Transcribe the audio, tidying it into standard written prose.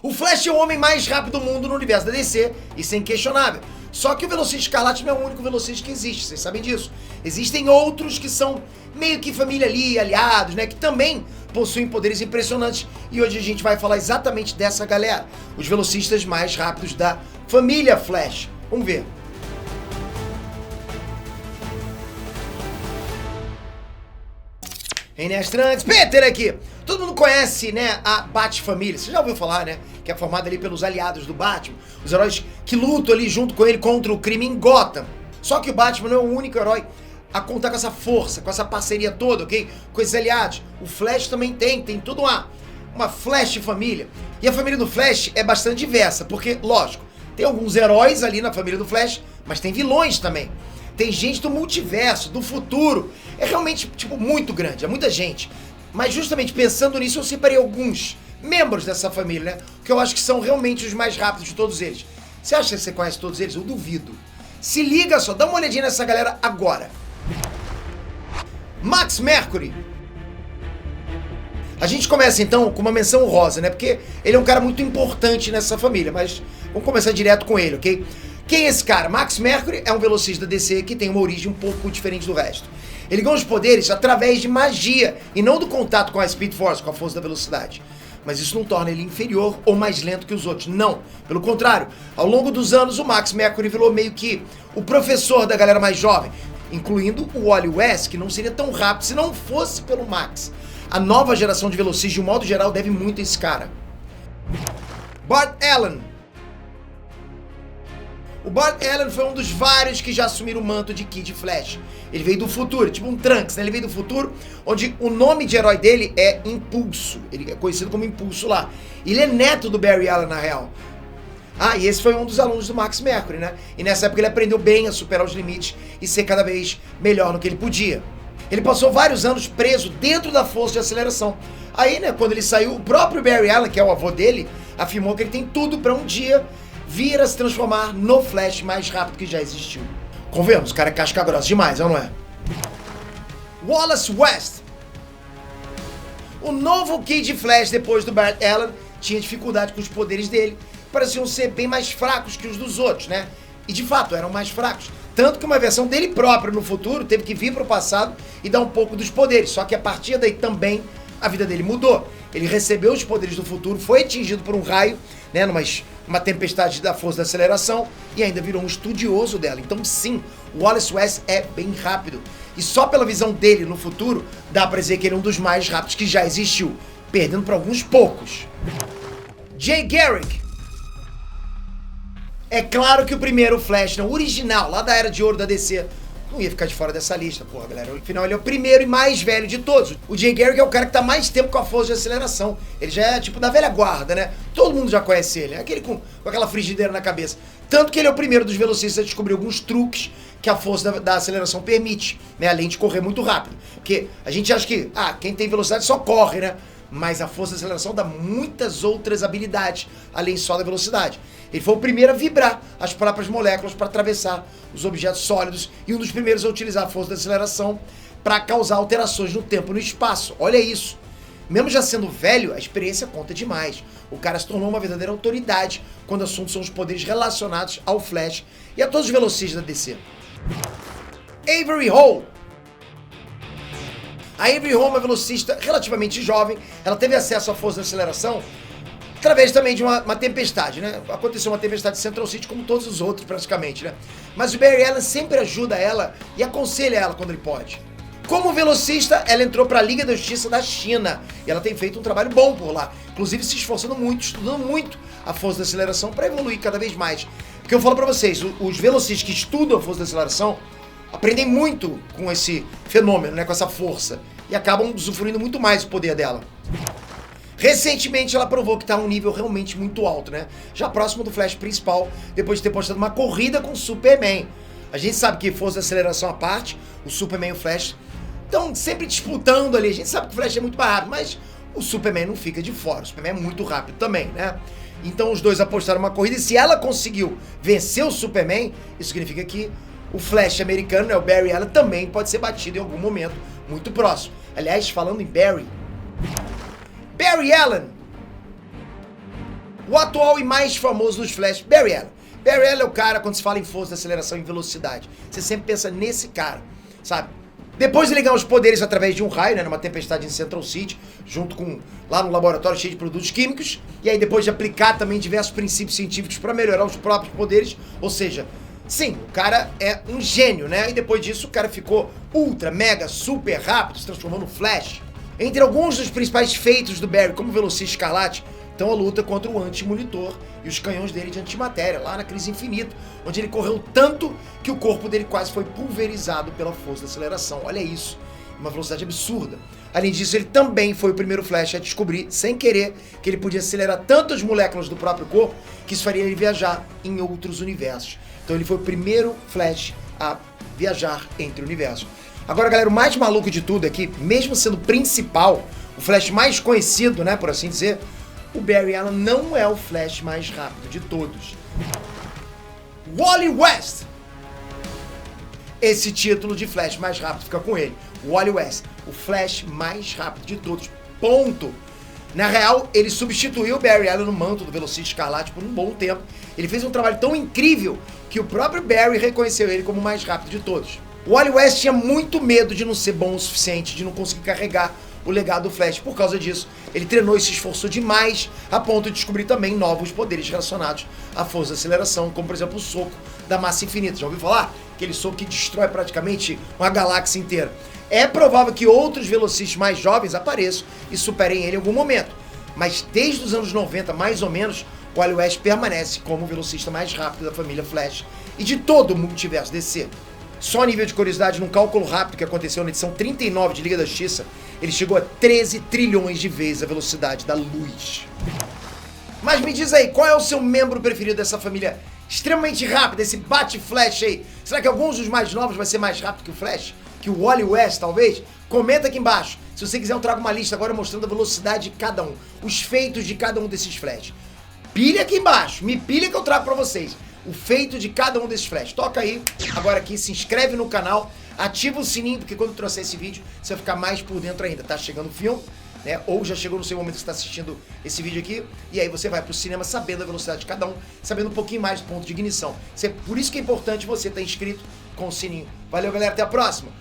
O Flash é o homem mais rápido do mundo no universo da DC, isso é inquestionável. Só que o Velocista Escarlate não é o único Velocista que existe, vocês sabem disso. Existem outros que são meio que família ali, aliados, né, que também possuem poderes impressionantes. E hoje a gente vai falar exatamente dessa galera, os velocistas mais rápidos da família Flash. Vamos ver. Enestrantes, Peter aqui! Todo mundo conhece, né, a Bat-família, você já ouviu falar, né, que é formada ali pelos aliados do Batman, os heróis que lutam ali junto com ele contra o crime em Gotham. Só que o Batman não é o único herói a contar com essa força, com essa parceria toda, ok? Com esses aliados. O Flash também tem toda uma Flash-família. E a família do Flash é bastante diversa, porque, lógico, tem alguns heróis ali na família do Flash, mas tem vilões também. Tem gente do multiverso, do futuro. É realmente, tipo, muito grande, é muita gente. Mas justamente pensando nisso, eu separei alguns membros dessa família, né? Que eu acho que são realmente os mais rápidos de todos eles. Você acha que você conhece todos eles? Eu duvido. Se liga só, dá uma olhadinha nessa galera agora. Max Mercury. A gente começa então com uma menção honrosa, né? Porque ele é um cara muito importante nessa família, mas vamos começar direto com ele, ok? Quem é esse cara? Max Mercury é um velocista da DC que tem uma origem um pouco diferente do resto. Ele ganha os poderes através de magia e não do contato com a Speed Force, com a força da velocidade. Mas isso não torna ele inferior ou mais lento que os outros, não. Pelo contrário, ao longo dos anos o Max Mercury virou meio que o professor da galera mais jovem, incluindo o Wally West, que não seria tão rápido se não fosse pelo Max. A nova geração de velocistas, de um modo geral, deve muito a esse cara. Bart Allen. O Bart Allen foi um dos vários que já assumiram o manto de Kid Flash. Ele veio do futuro, tipo um Trunks, né? Ele veio do futuro, onde o nome de herói dele é Impulso. Ele é conhecido como Impulso lá. Ele é neto do Barry Allen, na real. Ah, e esse foi um dos alunos do Max Mercury, né? E nessa época ele aprendeu bem a superar os limites e ser cada vez melhor no que ele podia. Ele passou vários anos preso dentro da força de aceleração. Aí, né, quando ele saiu, o próprio Barry Allen, que é o avô dele, afirmou que ele tem tudo pra um dia vir a se transformar no Flash mais rápido que já existiu. Convenhamos, o cara é casca grossa demais, não é? Wallace West. O novo Kid Flash, depois do Bart Allen, tinha dificuldade com os poderes dele, pareciam ser bem mais fracos que os dos outros, né? E de fato, eram mais fracos. Tanto que uma versão dele próprio no futuro teve que vir para o passado e dar um pouco dos poderes. Só que a partir daí também a vida dele mudou. Ele recebeu os poderes do futuro, foi atingido por um raio, né, numa tempestade da força da aceleração e ainda virou um estudioso dela. Então sim, o Wallace West é bem rápido. E só pela visão dele no futuro, dá pra dizer que ele é um dos mais rápidos que já existiu, perdendo para alguns poucos. Jay Garrick. É claro que o primeiro Flash, não, o original, lá da Era de Ouro da DC, não ia ficar de fora dessa lista, porra, galera. Afinal, ele é o primeiro e mais velho de todos. O Jay Garrick é o cara que tá mais tempo com a força de aceleração. Ele já é, tipo, da velha guarda, né? Todo mundo já conhece ele. É aquele com aquela frigideira na cabeça. Tanto que ele é o primeiro dos velocistas a descobrir alguns truques que a força da aceleração permite, né? Além de correr muito rápido. Porque a gente acha que, quem tem velocidade só corre, né? Mas a força da aceleração dá muitas outras habilidades, além só da velocidade. Ele foi o primeiro a vibrar as próprias moléculas para atravessar os objetos sólidos e um dos primeiros a utilizar a força da aceleração para causar alterações no tempo e no espaço. Olha isso. Mesmo já sendo velho, a experiência conta demais. O cara se tornou uma verdadeira autoridade quando assuntos são os poderes relacionados ao Flash e a todos os velocistas da DC. Avery Hall. A Avery Hall é uma velocista relativamente jovem. Ela teve acesso à força da aceleração através também de uma tempestade, né? Aconteceu uma tempestade em Central City como todos os outros praticamente, né? Mas o Barry Allen sempre ajuda ela e aconselha ela quando ele pode. Como velocista, ela entrou para a Liga da Justiça da China e ela tem feito um trabalho bom por lá, inclusive se esforçando muito, estudando muito a força da aceleração para evoluir cada vez mais. Porque eu falo para vocês, os velocistas que estudam a força da aceleração aprendem muito com esse fenômeno, né, com essa força, e acabam usufruindo muito mais do poder dela. Recentemente ela provou que está a um nível realmente muito alto, né? Já próximo do Flash principal, depois de ter postado uma corrida com o Superman. A gente sabe que força de aceleração à parte, o Superman e o Flash estão sempre disputando ali. A gente sabe que o Flash é muito mais rápido, mas o Superman não fica de fora. O Superman é muito rápido também, né? Então os dois apostaram uma corrida e se ela conseguiu vencer o Superman, isso significa que o Flash americano, né, o Barry Allen, também pode ser batido em algum momento muito próximo. Aliás, falando em Barry Allen, O atual e mais famoso dos Flash, Barry Allen. Barry Allen é o cara, quando se fala em força, aceleração e velocidade, você sempre pensa nesse cara, sabe? Depois de ele ganhar os poderes através de um raio, né, numa tempestade em Central City, junto com, lá no laboratório cheio de produtos químicos, e aí depois de aplicar também diversos princípios científicos para melhorar os próprios poderes, ou seja, sim, o cara é um gênio, né? E depois disso o cara ficou ultra, mega, super rápido, se transformou no Flash. Entre alguns dos principais feitos do Barry como Velocista Escarlate, então a luta contra o Anti-Monitor e os canhões dele de antimatéria, lá na Crise Infinita, onde ele correu tanto que o corpo dele quase foi pulverizado pela força da aceleração. Olha isso, uma velocidade absurda. Além disso, ele também foi o primeiro Flash a descobrir, sem querer, que ele podia acelerar tanto as moléculas do próprio corpo que isso faria ele viajar em outros universos. Então ele foi o primeiro Flash a viajar entre universos. Agora, galera, o mais maluco de tudo é que, mesmo sendo o principal, o Flash mais conhecido, né, por assim dizer, o Barry Allen não é o Flash mais rápido de todos. Wally West! Esse título de Flash mais rápido fica com ele. Wally West, o Flash mais rápido de todos. Ponto! Na real, ele substituiu o Barry Allen no manto do Velocista Escarlate por um bom tempo. Ele fez um trabalho tão incrível que o próprio Barry reconheceu ele como o mais rápido de todos. O Wally West tinha muito medo de não ser bom o suficiente, de não conseguir carregar o legado do Flash. Por causa disso, ele treinou e se esforçou demais a ponto de descobrir também novos poderes relacionados à força de aceleração, como por exemplo o soco da massa infinita. Já ouviu falar? Aquele soco que destrói praticamente uma galáxia inteira. É provável que outros velocistas mais jovens apareçam e superem ele em algum momento. Mas desde os anos 90, mais ou menos, o Wally West permanece como o velocista mais rápido da família Flash e de todo o multiverso DC. Só a nível de curiosidade, num cálculo rápido que aconteceu na edição 39 de Liga da Justiça, ele chegou a 13 trilhões de vezes a velocidade da luz. Mas me diz aí, qual é o seu membro preferido dessa família extremamente rápida, esse Bat-Flash aí? Será que alguns dos mais novos vai ser mais rápido que o Flash? Que o Wally West, talvez? Comenta aqui embaixo. Se você quiser, eu trago uma lista agora mostrando a velocidade de cada um, os feitos de cada um desses Flash. Pilha aqui embaixo, me pilha que eu trago pra vocês o feito de cada um desses Flash. Toca aí, agora aqui, se inscreve no canal, ativa o sininho, porque quando eu trouxer esse vídeo, você vai ficar mais por dentro ainda. Tá chegando o filme, né? Ou já chegou no seu momento que você está assistindo esse vídeo aqui, e aí você vai pro cinema sabendo a velocidade de cada um, sabendo um pouquinho mais do ponto de ignição. Por isso que é importante você estar inscrito com o sininho. Valeu, galera, até a próxima!